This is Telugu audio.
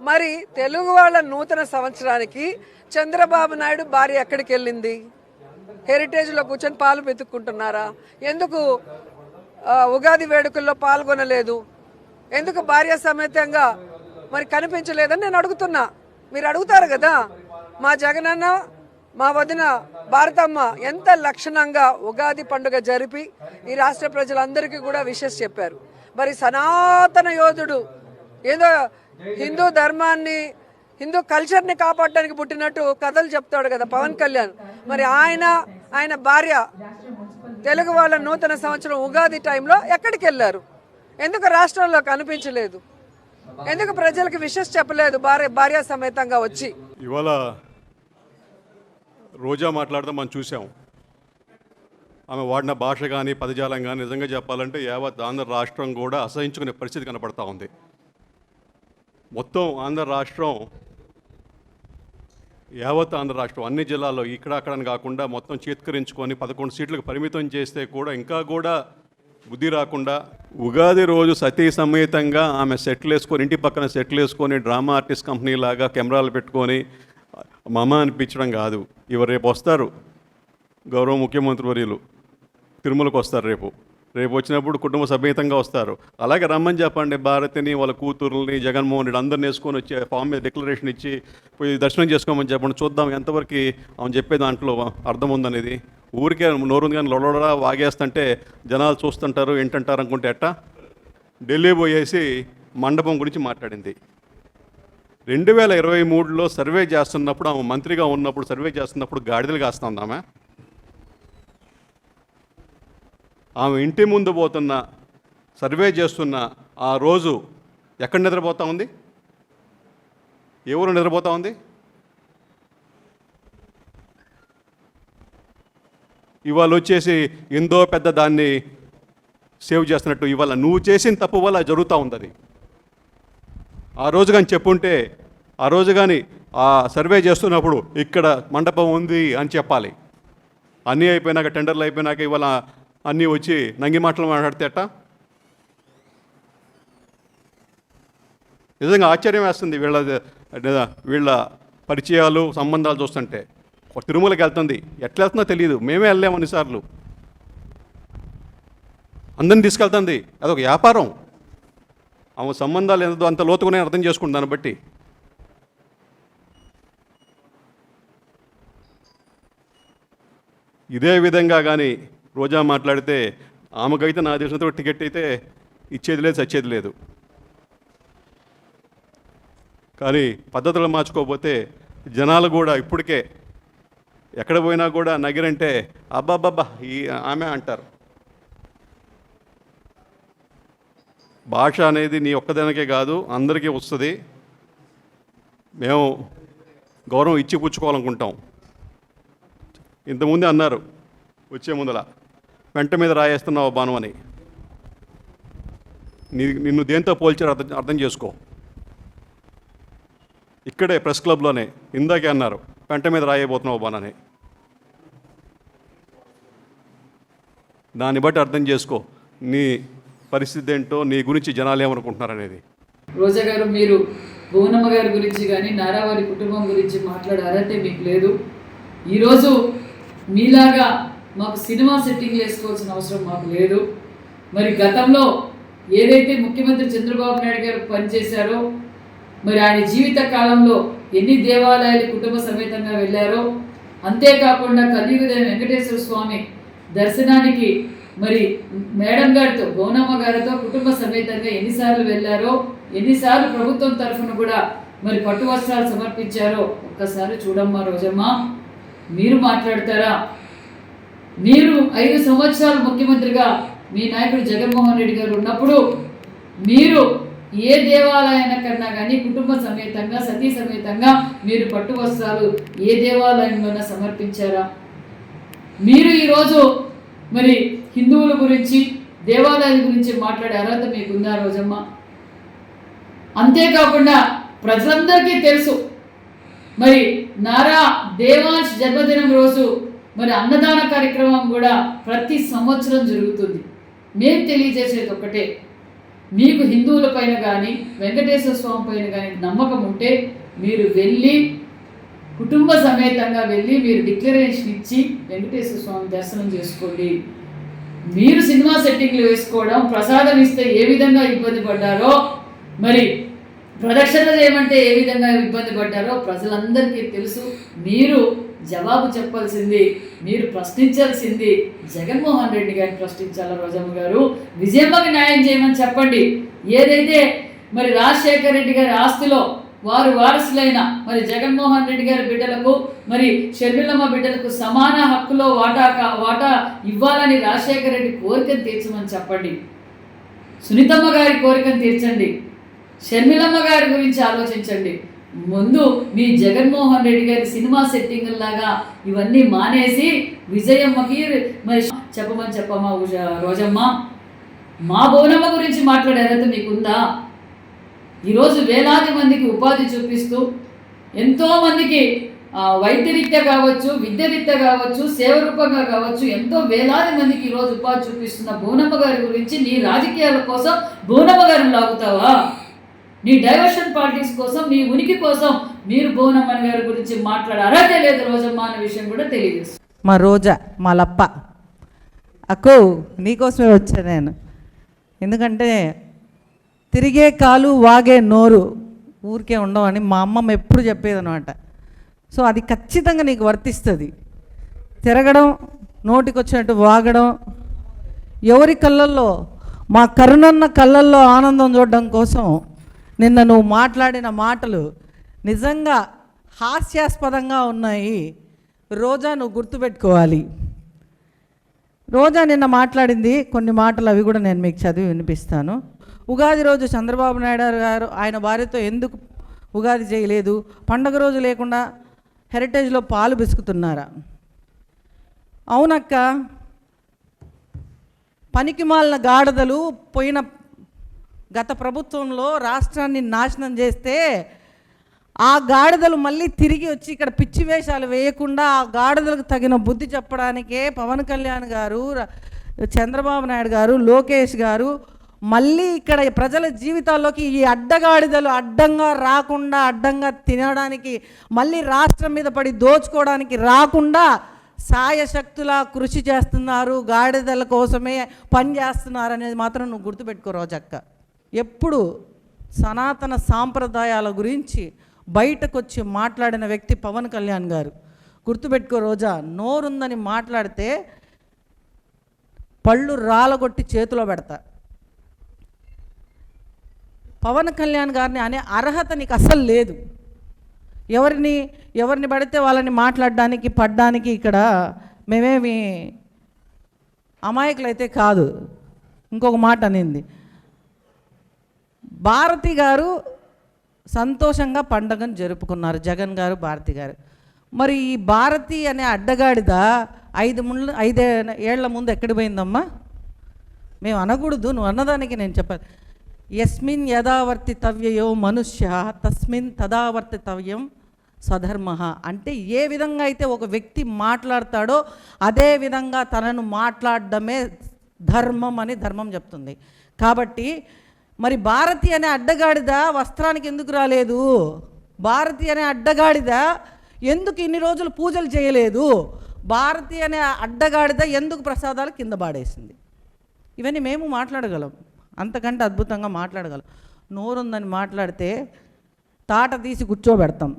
మరి తెలుగు వాళ్ళ నూతన సంవత్సరానికి చంద్రబాబు నాయుడు భార్య ఎక్కడికి వెళ్ళింది? హెరిటేజ్లో కూర్చొని పాలు వెతుక్కుంటున్నారా? ఎందుకు ఉగాది వేడుకల్లో పాల్గొనలేదు? ఎందుకు భార్య సమేతంగా మరి కనిపించలేదని నేను అడుగుతున్నా. మీరు అడుగుతారు కదా. మా జగనన్న మా వదిన భారతమ్మ ఎంత లక్షణంగా ఉగాది పండుగ జరిపి ఈ రాష్ట్ర ప్రజలందరికీ కూడా విషెస్ చెప్పారు. మరి సనాతన యోధుడు ఏదో హిందూ ధర్మాన్ని హిందూ కల్చర్ని కాపాడడానికి పుట్టినట్టు కథలు చెప్తాడు కదా పవన్ కళ్యాణ్. మరి ఆయన భార్య తెలుగు వాళ్ళ నూతన సంవత్సరం ఉగాది టైంలో ఎక్కడికి వెళ్ళారు? ఎందుకు రాష్ట్రంలో కనిపించలేదు? ఎందుకు ప్రజలకు విషెస్ చెప్పలేదు భార్య సమేతంగా వచ్చి? ఇవాళ రోజా మాట్లాడదాం మనం చూసాం. ఆమె వాడిన భాష కానీ పదజాలం కానీ నిజంగా చెప్పాలంటే యావత్ ఆంధ్ర రాష్ట్రం కూడా అసహించుకునే పరిస్థితి కనపడతా ఉంది. మొత్తం ఆంధ్ర రాష్ట్రం యావత్ ఆంధ్ర రాష్ట్రం అన్ని జిల్లాల్లో ఇక్కడ అక్కడని కాకుండా మొత్తం చేత్కరించుకొని 11 సీట్లకు పరిమితం చేస్తే కూడా ఇంకా కూడా బుద్ధి రాకుండా ఉగాది రోజు సతీ సమేతంగా ఆమె సెటిల్ వేసుకొని ఇంటి పక్కన సెటిల్ వేసుకొని డ్రామా ఆర్టిస్ట్ కంపెనీ లాగా కెమెరాలు పెట్టుకొని మమ అనిపించడం కాదు. ఇవాళ రేపు వస్తారు గౌరవ ముఖ్యమంత్రి వర్యులు తిరుమలకు వస్తారు. రేపు వచ్చినప్పుడు కుటుంబ సమేతంగా వస్తారు. అలాగే రమ్మని చెప్పండి భారతిని వాళ్ళ కూతురుని జగన్మోహన్ రెడ్డి అందరిని వేసుకొని వచ్చి ఫామ్ మీద డిక్లరేషన్ ఇచ్చి పోయి దర్శనం చేసుకోమని చెప్పండి. చూద్దాం ఎంతవరకు ఆమె చెప్పే దాంట్లో అర్థం ఉందనేది. ఊరికే నోరుంది కానీ లొడలా వాగేస్తుంటే జనాలు చూస్తుంటారు ఏంటంటారు అనుకుంటే ఎట్టా. ఢిల్లీ పోయేసి మండపం గురించి మాట్లాడింది. 2023లో సర్వే చేస్తున్నప్పుడు ఆమె మంత్రిగా ఉన్నప్పుడు సర్వే చేస్తున్నప్పుడు గాడిదలు కాస్తుంది ఆమె ఇంటి ముందు పోతున్న సర్వే చేస్తున్న ఆ రోజు ఎక్కడ నిద్రపోతూ ఉంది? ఎవరు నిద్రపోతూ ఉంది? ఇవాళ వచ్చేసి ఎంతో పెద్ద దాన్ని సేవ్ చేస్తున్నట్టు ఇవాళ నువ్వు చేసిన తప్పు వల్ల జరుగుతూ ఉంది. అది ఆ రోజు కానీ చెప్పుంటే ఆ రోజు కానీ ఆ సర్వే చేస్తున్నప్పుడు ఇక్కడ మండపం ఉంది అని చెప్పాలి. అన్నీ అయిపోయినాక టెండర్లు అయిపోయినాక ఇవాళ అన్నీ వచ్చి నంగి మాటలు మాట్లాడితే అట్ట. నిజంగా ఆశ్చర్యం వేస్తుంది వీళ్ళ పరిచయాలు సంబంధాలు చూస్తుంటే. తిరుమలకి వెళ్తుంది, ఎట్లా వెళ్తుందో తెలియదు, మేమే వెళ్ళాము అన్నిసార్లు. అందరిని తీసుకెళ్తుంది, అదొక వ్యాపారం. ఆమె సంబంధాలు ఎంతో అంత లోతుగానే అర్థం చేసుకుంది దాన్ని బట్టి. ఇదే విధంగా కానీ రోజా మాట్లాడితే ఆమెకైతే నా దేశంతో టికెట్ అయితే ఇచ్చేది లేదు చచ్చేది లేదు. కానీ పద్ధతులు మార్చుకోకపోతే జనాలు కూడా ఇప్పటికే ఎక్కడ పోయినా కూడా నగిరంటే అబ్బాబ్బా ఈ ఆమె అంటారు. భాష అనేది నీ ఒక్కదానికే కాదు అందరికీ వస్తుంది. మేము గౌరవం ఇచ్చి పుచ్చుకోవాలనుకుంటాం. ఇంతకుముందే అన్నారు వచ్చే ముందల వెంట మీద రాయేస్తున్నావు బాను అని. నిన్ను దేంతో పోల్చారు అర్థం చేసుకో. ఇక్కడే ప్రెస్ క్లబ్లోనే ఇందాకే అన్నారు వెంట మీద రాయబోతున్నావు బాను అని. దాన్ని బట్టి అర్థం చేసుకో నీ పరిస్థితి ఏంటో, నీ గురించి జనాలు ఏమనుకుంటున్నారు అనేది. రోజా గారు, మీరు భువనమ్మ గారి గురించి కానీ నారావారి కుటుంబం గురించి మాట్లాడే అర్హత మీకు లేదు. ఈరోజు మీలాగా మాకు సినిమా సెట్టింగ్ వేసుకోవాల్సిన అవసరం మాకు లేదు. మరి గతంలో ఏదైతే ముఖ్యమంత్రి చంద్రబాబు నాయుడు గారు పనిచేశారో, మరి ఆయన జీవిత కాలంలో ఎన్ని దేవాలయాలు కుటుంబ సమేతంగా వెళ్ళారో, అంతేకాకుండా కలియుగ వెంకటేశ్వర స్వామి దర్శనానికి మరి మేడం గారితో భువనమ్మ గారితో కుటుంబ సమేతంగా ఎన్నిసార్లు వెళ్ళారో, ఎన్నిసార్లు ప్రభుత్వం తరఫున కూడా మరి పట్టు వస్త్రాలు సమర్పించారో ఒక్కసారి చూడమ్మా రోజమ్మ. మీరు మాట్లాడతారా? మీరు 5 సంవత్సరాలు ముఖ్యమంత్రిగా మీ నాయకుడు జగన్మోహన్ రెడ్డి గారు ఉన్నప్పుడు మీరు ఏ దేవాలయానికన్నా కానీ కుటుంబ సమేతంగా సతీ సమేతంగా మీరు పట్టు వస్త్రాలు ఏ దేవాలయంలోనైనా సమర్పించారా? మీరు ఈరోజు మరి హిందువుల గురించి దేవాలయాల గురించి మాట్లాడే అర్హత మీకుందా రోజమ్మ? అంతేకాకుండా ప్రజలందరికీ తెలుసు మరి నారా దేవాంశ్ జన్మదినం రోజు మరి అన్నదాన కార్యక్రమం కూడా ప్రతి సంవత్సరం జరుగుతుంది. మేము తెలియజేసేది ఒకటే, మీకు హిందువుల పైన కానీ వెంకటేశ్వర స్వామి పైన కానీ నమ్మకం ఉంటే మీరు వెళ్ళి కుటుంబ సమేతంగా వెళ్ళి మీరు డిక్లరేషన్ ఇచ్చి వెంకటేశ్వర స్వామి దర్శనం చేసుకోండి. మీరు సినిమా సెట్టింగ్లు వేసుకోవడం, ప్రసాదం ఇస్తే ఏ విధంగా ఇబ్బంది పడ్డారో, మరి ప్రదక్షిణ చేయమంటే ఏ విధంగా ఇబ్బంది పడ్డారో ప్రజలందరికీ తెలుసు. మీరు జవాబు చెప్పాల్సింది, మీరు ప్రశ్నించాల్సింది జగన్మోహన్ రెడ్డి గారిని ప్రశ్నించాలా. రోజమ్మ గారు, విజయమ్మకి న్యాయం చేయమని చెప్పండి. ఏదైతే మరి రాజశేఖర రెడ్డి గారి ఆస్తిలో వారు వారసులైన మరి జగన్మోహన్ రెడ్డి గారి బిడ్డలకు, మరి షర్మిలమ్మ బిడ్డలకు సమాన హక్కులో వాటా ఇవ్వాలని రాజశేఖర రెడ్డి కోరికను తీర్చమని చెప్పండి. సునీతమ్మ గారి కోరికను తీర్చండి. షర్మిలమ్మ గారి గురించి ఆలోచించండి. ముందు మీ జగన్మోహన్ రెడ్డి గారి సినిమా సెట్టింగ్లాగా ఇవన్నీ మానేసి విజయమ్మకి మరి చెప్పమా రోజమ్మ. మా బోనమ్మ గురించి మాట్లాడే అర్హత మీకుందా? ఈరోజు వేలాది మందికి ఉపాధి చూపిస్తూ ఎంతోమందికి వైద్యరీత్యా కావచ్చు, విద్యరీత్యా కావచ్చు, సేవ రూపంగా కావచ్చు, ఎంతో వేలాది మందికి ఈరోజు ఉపాధి చూపిస్తున్న బోనమ్మ గారి గురించి నీ రాజకీయాల కోసం బోనమ్మ గారిని లాగుతావా? నీ డైవర్షన్ పాలిటిక్స్ కోసం, నీ ఉనికి కోసం మీరు బోనమ్మ గారి గురించి మాట్లాడారే లేదు రోజమ్మ అనే విషయం కూడా తెలియజేస్తుంది. మా రోజా, మా లప్ప అక్కో నీకోసమే వచ్చా నేను. ఎందుకంటే తిరిగే కాలు వాగే నోరు ఊరికే ఉండవని మా అమ్మమ్మ ఎప్పుడు చెప్పేది అనమాట. సో అది ఖచ్చితంగా నీకు వర్తిస్తుంది. తిరగడం, నోటికొచ్చినట్టు వాగడం, ఎవరి కళ్ళల్లో, మా కరుణన్న కళ్ళల్లో ఆనందం చూడడం కోసం నిన్న నువ్వు మాట్లాడిన మాటలు నిజంగా హాస్యాస్పదంగా ఉన్నాయి. రోజా, నువ్వు గుర్తుపెట్టుకోవాలి. రోజా నిన్న మాట్లాడింది కొన్ని మాటలు, అవి కూడా నేను మీకు చదివి వినిపిస్తాను. ఉగాది రోజు చంద్రబాబు నాయుడు గారు ఆయన భార్యతో ఎందుకు ఉగాది చేయలేదు, పండగ రోజు లేకుండా హెరిటేజ్లో పాలు బిసుకుతున్నారా? అవునక్క, పనికిమాలిన గాడిదలు పోయిన గత ప్రభుత్వంలో రాష్ట్రాన్ని నాశనం చేస్తే ఆ గాడిదలు మళ్ళీ తిరిగి వచ్చి ఇక్కడ పిచ్చి వేషాలు వేయకుండా ఆ గాడిదలకు తగిన బుద్ధి చెప్పడానికే పవన్ కళ్యాణ్ గారు, చంద్రబాబు నాయుడు గారు, లోకేష్ గారు మళ్ళీ ఇక్కడ ప్రజల జీవితాల్లోకి ఈ అడ్డగాడిదలు అడ్డంగా రాకుండా, అడ్డంగా తినడానికి, మళ్ళీ రాష్ట్రం మీద పడి దోచుకోవడానికి రాకుండా సాయశక్తులా కృషి చేస్తున్నారు, గాడిదల కోసమే పని చేస్తున్నారు అనేది మాత్రం నువ్వు గుర్తుపెట్టుకో రోజక్క. ఎప్పుడు సనాతన సాంప్రదాయాల గురించి బయటకు వచ్చి మాట్లాడిన వ్యక్తి పవన్ కళ్యాణ్ గారు. గుర్తుపెట్టుకో రోజా, నోరుందని మాట్లాడితే పళ్ళు రాలగొట్టి చేతిలో పెడతా. పవన్ కళ్యాణ్ గారిని అనే అర్హత నీకు అసలు లేదు. ఎవరిని పడితే వాళ్ళని మాట్లాడడానికి పడ్డానికి ఇక్కడ మేమేమి అమాయకులైతే కాదు. ఇంకొక మాట అనింది, భారతి గారు సంతోషంగా పండగను జరుపుకున్నారు, జగన్ గారు, భారతి గారు. మరి ఈ భారతి అనే అడ్డగాడిద 5 ఏళ్ల ముందు ఎక్కడి పోయిందమ్మా? మేము అనకూడదు, నువ్వు అన్నదానికి నేను చెప్పాను. యస్మిన్ యథావర్తితవ్యయో మనుష్య తస్మిన్ తదావర్తితవ్యం స్వధర్మ. అంటే ఏ విధంగా అయితే ఒక వ్యక్తి మాట్లాడతాడో అదే విధంగా తనను మాట్లాడడమే ధర్మం అని ధర్మం చెప్తుంది. కాబట్టి మరి భారతి అనే అడ్డగాడిద వస్త్రానికి ఎందుకు రాలేదు? భారతి అనే అడ్డగాడిద ఎందుకు ఇన్ని రోజులు పూజలు చేయలేదు? భారతి అనే అడ్డగాడిద ఎందుకు ప్రసాదాలు కింద పాడేసింది? ఇవన్నీ మేము మాట్లాడగలం, అంతకంటే అద్భుతంగా మాట్లాడగలం. నోరుందని మాట్లాడితే తాట తీసి కూర్చోబెడతాం.